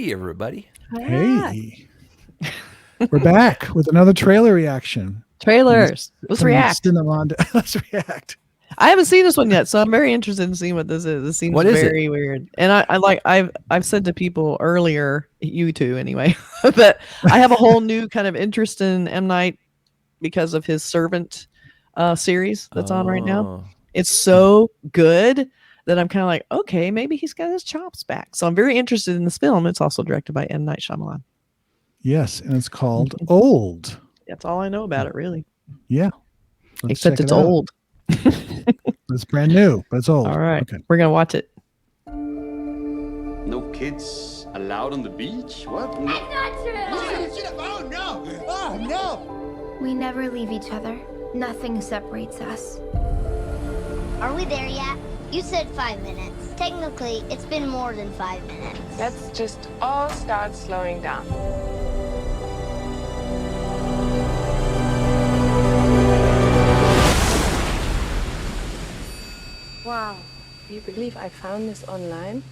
Hey, everybody. Hey. We're back with another trailer reaction. Trailers. Let's react. Let's react. I haven't seen this one yet, so I'm very interested in seeing what this is. This seems very weird. And I've said to people earlier, you two anyway, that I have a whole new kind of interest in M. Night because of his Servant series that's on right now. It's so good that I'm kind of like, okay, maybe he's got his chops back. So I'm very interested in this film. It's also directed by M. Night Shyamalan. Yes, and it's called Old. That's all I know about it, really. Yeah. Except it's old. It's brand new, but it's old. All right. Okay. We're going to watch it. No kids allowed on the beach? What? No. That's not true! Oh, no! Oh, no! We never leave each other. Nothing separates us. Are we there yet? You said 5 minutes. Technically, it's been more than 5 minutes. Let's just all start slowing down. Wow, do you believe I found this online?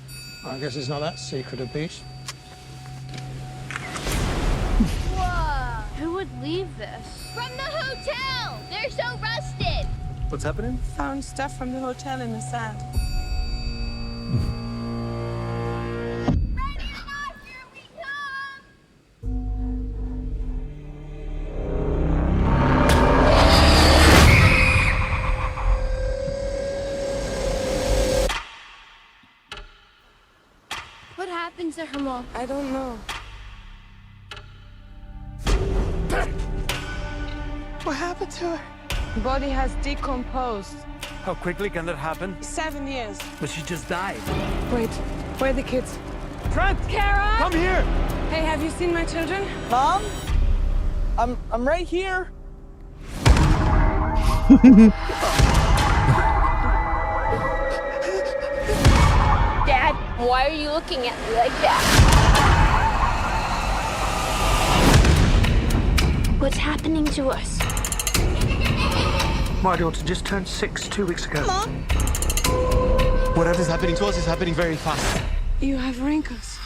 I guess it's not that secret a beach. Whoa! Who would leave this? From the hotel! They're so rusted! What's happening? Found stuff from the hotel in the sand. Ready or not, here we come! What happened to her, Mom? I don't know. What happened to her? The body has decomposed. How quickly can that happen? 7 years. But she just died. Wait, where are the kids? Trent! Kara! Come here! Hey, have you seen my children? Mom? I'm right here. Dad, why are you looking at me like that? What's happening to us? My daughter just turned 6 2 weeks ago. Mom? Whatever's happening to us is happening very fast. You have wrinkles.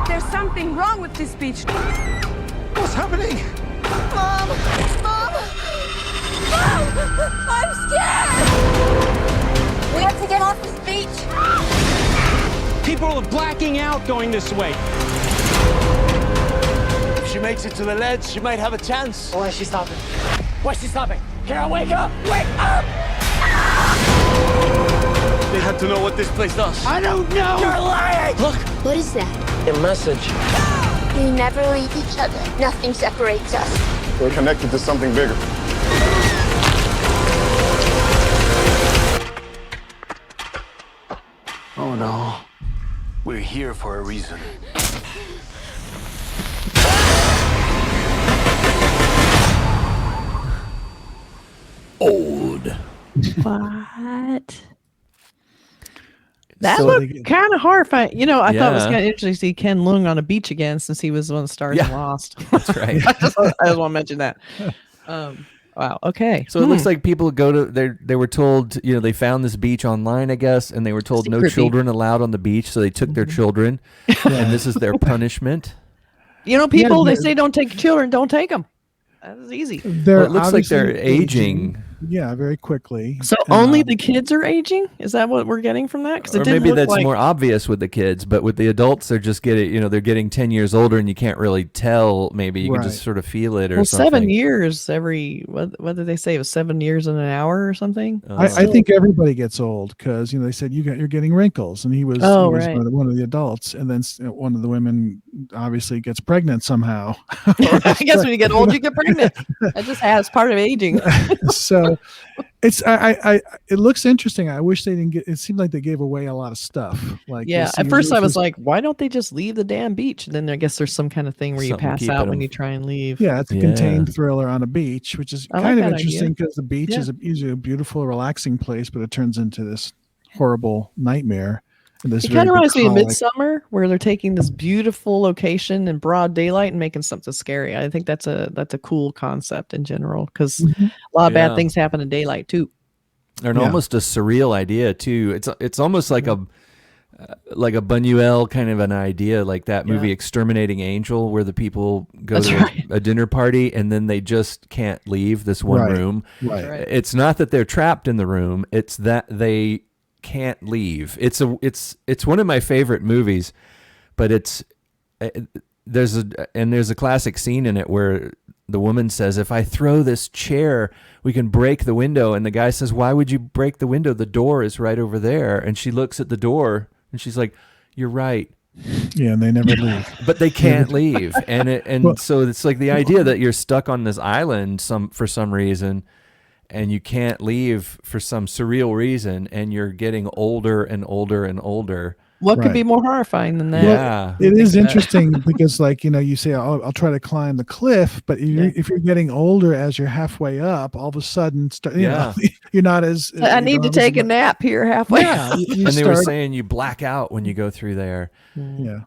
There's something wrong with this beach. What's happening? Mom! Mom! Mom! I'm scared! We have to get off this beach! People are blacking out going this way. If she makes it to the ledge, she might have a chance. Why is she stopping? Why is she stopping? Kara, wake up! Wake up! They had to know what this place does. I don't know! You're lying! Look! What is that? A message. We never leave each other. Nothing separates us. We're connected to something bigger. Oh no. We're here for a reason. Old. What? That looked kind of horrifying. You know, I thought it was kind of interesting to see Ken Leung on a beach again since he was one of the stars in Lost. That's right. I just want to mention that. Wow. Okay. So it looks like people go to they were told, you know, they found this beach online, I guess, and they were told no children allowed on the beach, so they took their children, and this is their punishment. You know, people they say don't take children, don't take them. That's easy. Well, it looks like they're aging. Yeah, very quickly. So only the kids are aging? Is that what we're getting from that? Or maybe that's more obvious with the kids, but with the adults, they're just they're getting 10 years older, and you can't really tell. Maybe you can just sort of feel it, or something. 7 years what did they say? It was 7 years in an hour or something. I think everybody gets old because they said you're getting wrinkles, and he was one of the adults, and then one of the women obviously gets pregnant somehow. I guess when you get old, you get pregnant. That just has part of aging. So it's it looks interesting. I wish they didn't it seemed like they gave away a lot of stuff. Like at first I was like, why don't they just leave the damn beach? And then I guess there's some kind of thing where you pass out when you try and leave. Yeah, it's a contained thriller on a beach, which is kind of interesting because the beach is usually a beautiful, relaxing place, but it turns into this horrible nightmare. It kind of reminds me of Midsummer, where they're taking this beautiful location in broad daylight and making something scary. I think that's a cool concept in general, because a lot of bad things happen in daylight too. And almost a surreal idea too. It's almost like like a Buñuel kind of an idea, like that movie Exterminating Angel, where the people go to a dinner party and then they just can't leave this one room. Right. It's not that they're trapped in the room; it's that they can't leave. It's one of my favorite movies, but there's a classic scene in it where the woman says, "If I throw this chair, we can break the window." And the guy says, "Why would you break the window? The door is right over there." And she looks at the door and she's like, "You're right." Yeah, and they never leave. But they can't leave. So it's like the idea that you're stuck on this island for some reason, and you can't leave for some surreal reason, and you're getting older and older and older. What could be more horrifying than that? Yeah, it is interesting because, like, you say, "Oh, I'll try to climb the cliff," but if you're getting older as you're halfway up, all of a sudden, you're not as. I need to take a nap here halfway. Yeah, and they were saying you black out when you go through there. Yeah.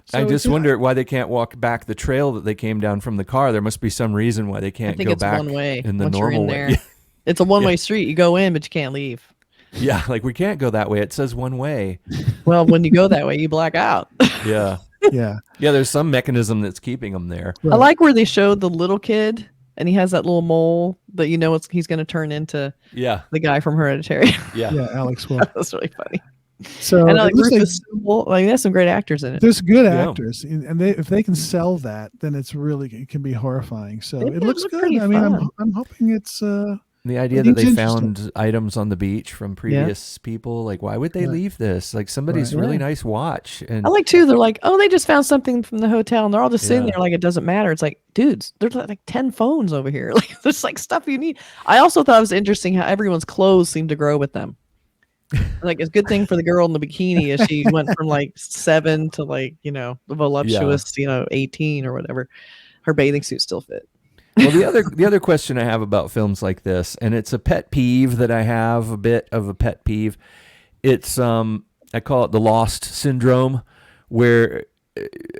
So I just wonder why they can't walk back the trail that they came down from the car. There must be some reason why they can't go back one way in the once normal you're in way. there. It's a one-way street. You go in, but you can't leave. Yeah, like we can't go that way. It says one way. Well, when you go that way, you black out. Yeah. Yeah. There's some mechanism that's keeping them there. Right. I like where they showed the little kid, and he has that little mole that he's going to turn into. The guy from Hereditary. Yeah, Alex Wolff. That was really funny. So and like Rufus Sewell, there's some great actors in it. There's good actors, and if they can sell that, then it can be horrifying. So it looks good. I mean, I'm hoping it's. The idea that they found items on the beach from previous people, like, why would they leave this? Like somebody's really nice watch. And I like too. They're like, oh, they just found something from the hotel, and they're all just sitting there like it doesn't matter. It's like, dudes, there's like 10 phones over here. Like there's like stuff you need. I also thought it was interesting how everyone's clothes seem to grow with them. Like it's a good thing for the girl in the bikini as she went from like 7 to like the voluptuous 18 or whatever. Her bathing suit still fit. Well, the other question I have about films like this, and it's a pet peeve that I have, a bit of a pet peeve. It's I call it the lost syndrome, where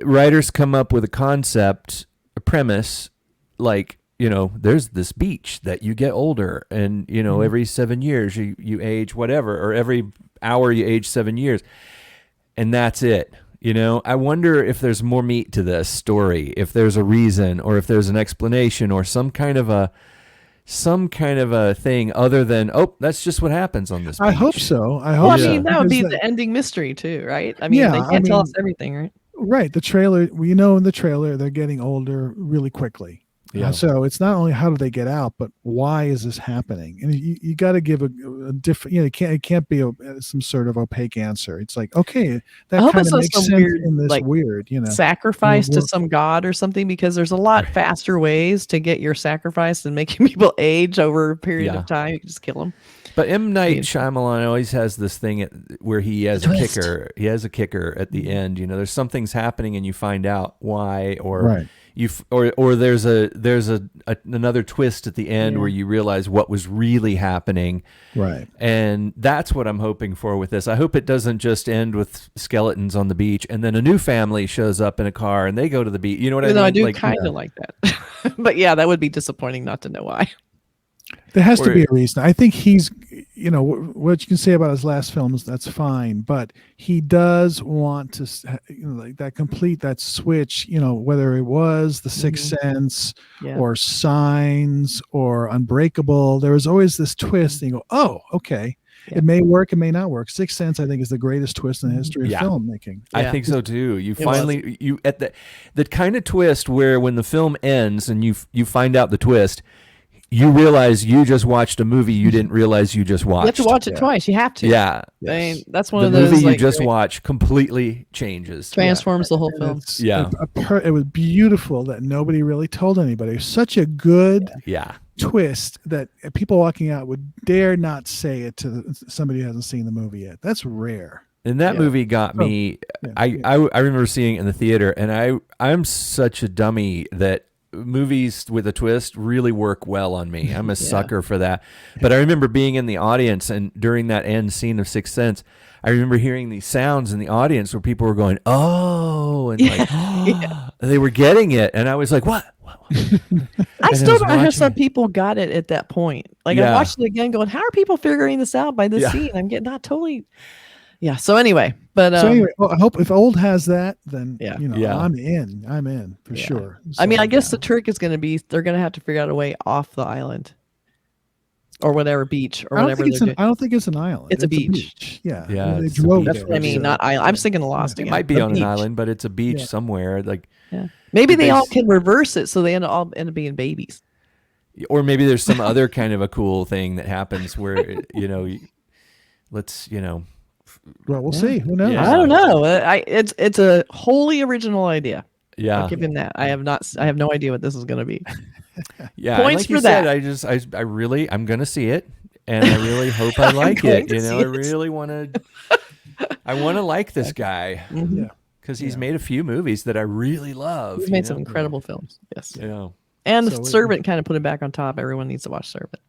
writers come up with a concept, a premise, like there's this beach that you get older, and every 7 years you age whatever, or every hour you age 7 years, and that's it. I wonder if there's more meat to this story, if there's a reason, or if there's an explanation, or some kind of a thing other than, oh, that's just what happens on this beach. I hope so. I mean, that would be the ending mystery too, right? I mean, they can't tell us everything, right? Right. The trailer, in the trailer, they're getting older really quickly. Yeah. So it's not only how do they get out, but why is this happening? And you got to give a different. It can't be some sort of opaque answer. It's like, okay, that kind of makes sense in this weird, sacrifice to some god or something, because there's a lot faster ways to get your sacrifice than making people age over a period of time. You can just kill them. But M. Night Shyamalan always has this thing where he has a kicker. He has a kicker at the end. There's something's happening and you find out why, or or there's another twist at the end where you realize what was really happening. Right. And that's what I'm hoping for with this. I hope it doesn't just end with skeletons on the beach and then a new family shows up in a car and they go to the beach. You know what I mean? I do kind of like that. But yeah, that would be disappointing not to know why. There has to be a reason. I think he's, what you can say about his last films, that's fine. But he does want to, like that switch, whether it was The Sixth Sense or Signs or Unbreakable. There was always this twist. And you go, oh, okay. Yeah. It may work, it may not work. Sixth Sense, I think, is the greatest twist in the history of filmmaking. I think so too. You finally, at the kind of twist where when the film ends and you find out the twist, you realize you just watched a movie you didn't realize you just watched. You have to watch it twice. You have to. Yeah. I mean, that's one of the those. movie you just watched completely changes. Transforms the whole film. It was beautiful that nobody really told anybody. It was such a good twist that people walking out would dare not say it to somebody who hasn't seen the movie yet. That's rare. And that movie got me. I remember seeing it in the theater, and I'm such a dummy that movies with a twist really work well on me. I'm a sucker for that. But I remember being in the audience, and during that end scene of Sixth Sense, I remember hearing these sounds in the audience where people were going, oh, and like, they were getting it. And I was like, what? I still don't know how some people got it at that point. Like I watched it again going, how are people figuring this out by this scene? I'm getting not totally. Yeah. So anyway, But so anyway, well, I hope if Old has that, then Yeah. Yeah. I'm in for sure. I mean, So, I guess the trick is going to be they're going to have to figure out a way off the island, or whatever beach, or whatever. I don't think it's an island. It's a beach. Yeah. Yeah, They it's a drove beach. That's there, what I mean. so- Not island. I'm thinking of Lost It again. might be A on an beach. island, but it's a beach Yeah. somewhere. Like, Yeah. Maybe they They all s- can reverse it, so they all end up being babies. or maybe there's some other kind of a cool thing that happens where let's Well, we'll see. Who knows? Yeah. I don't know. It's a wholly original idea. yeah I'll give him that. I have no idea what this is going to be. yeah. and Points like you for said, that. I'm gonna see it, and I really hope I like going it. to I see it. really want to. I want to like this guy Mhm. Yeah. because he's made a few movies that I really love. He's you made some know? incredible films. Yes. Yeah. And So we- Servant kind of put it back on top. Everyone needs to watch Servant.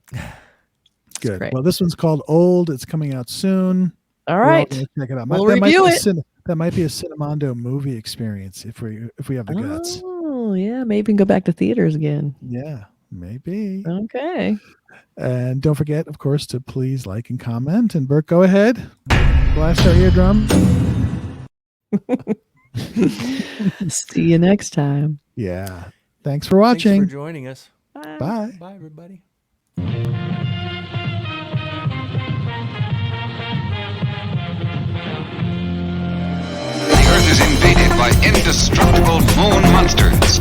Good. great. Well, this one's called Old. It's coming out soon. All We're all right. gonna check it out. We'll That might review be it. that might be a Cinemondo movie experience if we have the guts. Oh, yeah. Maybe we can go back to theaters again. Yeah, maybe. Okay. And don't forget, of course, to please like and comment. And Burke, go ahead. Blast our eardrum. See you next time. Yeah. Thanks for watching. Thanks for joining us. Bye. Bye, everybody. The Earth is invaded by indestructible moon monsters.